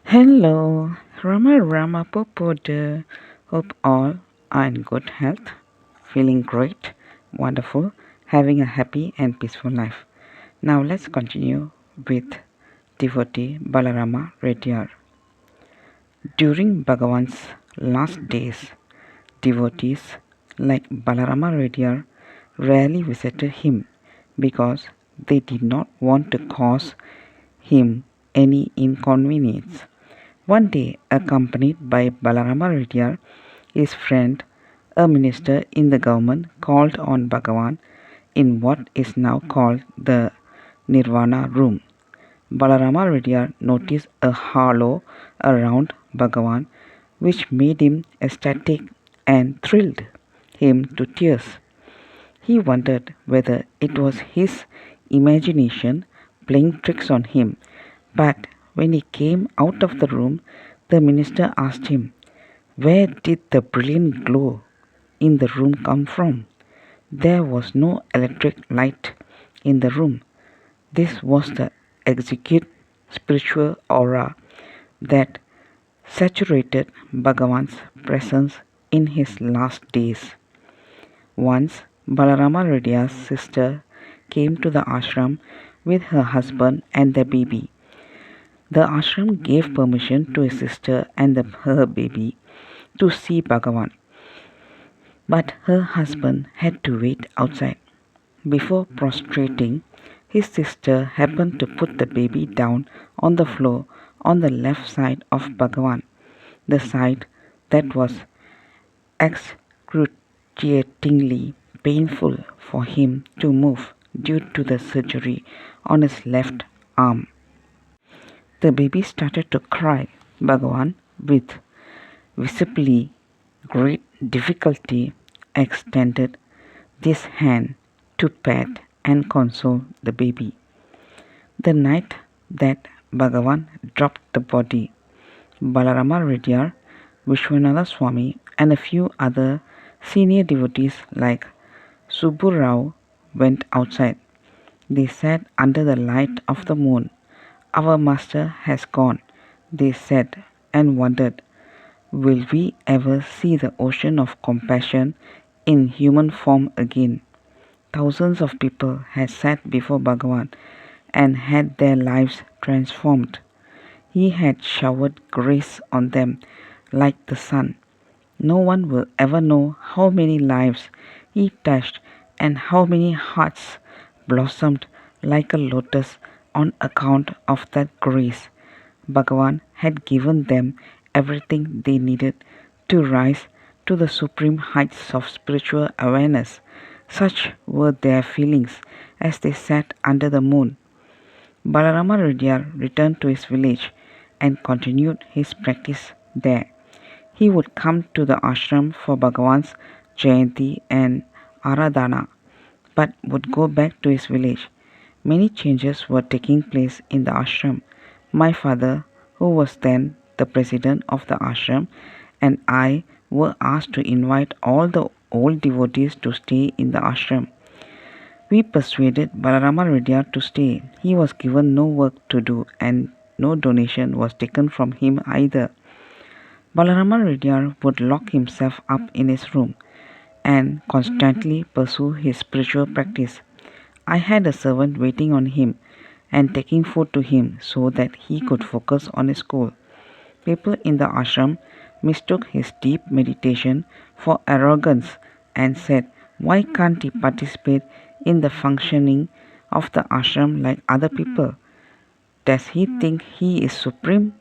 Hello, Rama Popoda. Hope all are in good health, feeling great, wonderful, having a happy and peaceful life. Now let's continue with devotee Balarama Reddiar. During Bhagavan's last days, devotees like Balarama Reddiar rarely visited him because they did not want to cause him any inconvenience. One day, accompanied by Balarama Reddiar, his friend, a minister in the government, called on Bhagavan in what is now called the Nirvana room. Balarama Reddiar noticed a halo around Bhagavan which made him ecstatic and thrilled him to tears. He wondered whether it was his imagination playing tricks on him, but when he came out of the room, the minister asked him, where did the brilliant glow in the room come from? There was no electric light in the room. This was the exquisite spiritual aura that saturated Bhagavan's presence in his last days. Once, Balarama Reddy's sister came to the ashram with her husband and their baby. The ashram gave permission to his sister and her baby to see Bhagavan, but her husband had to wait outside. Before prostrating, his sister happened to put the baby down on the floor on the left side of Bhagavan, the side that was excruciatingly painful for him to move due to the surgery on his left arm. The baby started to cry. Bhagavan, with visibly great difficulty, extended this hand to pet and console the baby. The night that Bhagavan dropped the body, Balarama Reddiar, Vishwanatha Swami, and a few other senior devotees like Subbu Rao went outside. They sat under the light of the moon. Our master has gone, they said, and wondered, will we ever see the ocean of compassion in human form again? Thousands of people had sat before Bhagavan and had their lives transformed. He had showered grace on them like the sun. No one will ever know how many lives he touched and how many hearts blossomed like a lotus on account of that grace. Bhagavan had given them everything they needed to rise to the supreme heights of spiritual awareness. Such were their feelings as they sat under the moon. Balarama Reddiar returned to his village and continued his practice there. He would come to the ashram for Bhagavan's Jayanti and Aradhana, but would go back to his village. Many changes were taking place in the ashram. My father, who was then the president of the ashram, and I were asked to invite all the old devotees to stay in the ashram. We persuaded Balarama Reddiar to stay. He was given no work to do and no donation was taken from him either. Balarama Reddiar would lock himself up in his room and constantly pursue his spiritual practice. I had a servant waiting on him and taking food to him so that he could focus on his school. People in the ashram mistook his deep meditation for arrogance and said, why can't he participate in the functioning of the ashram like other people? Does he think he is supreme?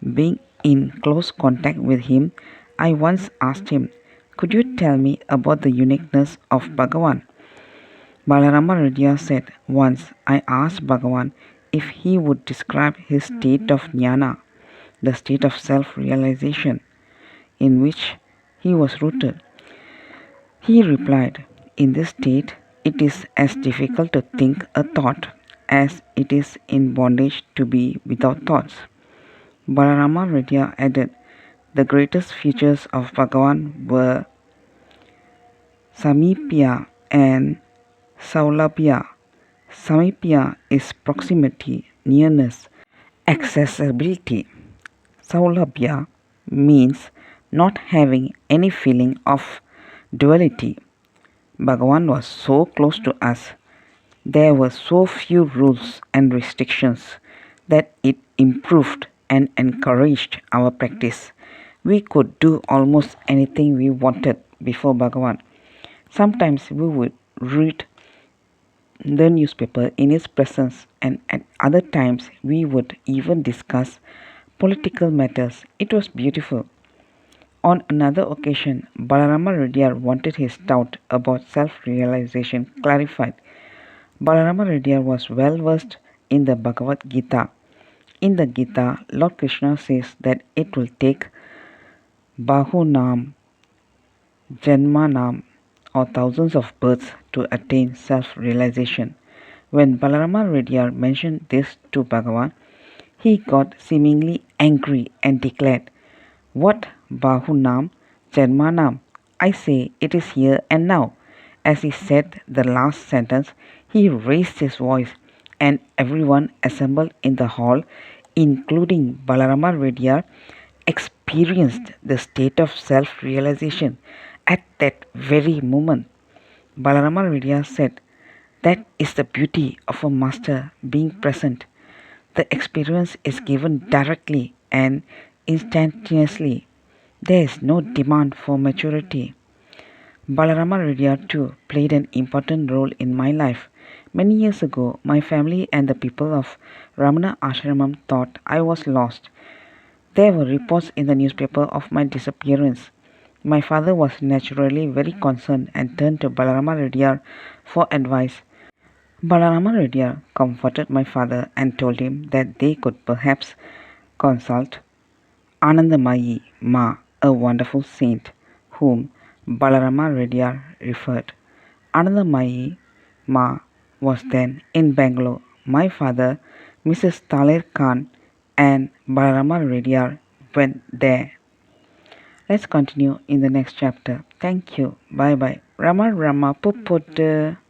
Being in close contact with him, I once asked him, could you tell me about the uniqueness of Bhagavan? Balarama Reddiar said, once I asked Bhagavan if he would describe his state of jnana, the state of self-realization in which he was rooted. He replied, in this state, it is as difficult to think a thought as it is in bondage to be without thoughts. Balarama Reddiar added, the greatest features of Bhagavan were Samipya and Saulabhya. Samipya is proximity, nearness, accessibility. Saulabhya means not having any feeling of duality. Bhagavan was so close to us. There were so few rules and restrictions that it improved and encouraged our practice. We could do almost anything we wanted before Bhagavan. Sometimes we would read the newspaper in his presence, and at other times we would even discuss political matters. It was beautiful. On another occasion, Balaramareddiar wanted his doubt about self-realization clarified. Balaramareddiar was well versed in the Bhagavad Gita. In the Gita, Lord Krishna says that it will take Bahunam Janmanam or thousands of births to attain self-realization. When Balaramareddiar mentioned this to Bhagavan, he got seemingly angry and declared, "What Bahunam Janmanam? I say it is here and now." As he said the last sentence, he raised his voice, and everyone assembled in the hall, including Balaramareddiar, experienced the state of self-realization at that very moment. Balaramareddiar said, "That is the beauty of a master being present. The experience is given directly and instantaneously. There is no demand for maturity." Balaramareddiar too played an important role in my life. Many years ago, my family and the people of Ramana Ashramam thought I was lost. There were reports in the newspaper of my disappearance. My father was naturally very concerned and turned to Balaramareddiar for advice. Balaramareddiar comforted my father and told him that they could perhaps consult Anandamayi Ma, a wonderful saint, whom Balaramareddiar referred. Anandamayi Ma was then in Bangalore. My father, Mrs. Taler Khan, and Balaramareddiar went there. Let's continue in the next chapter. Thank you. Bye bye. Rama Rama Puput.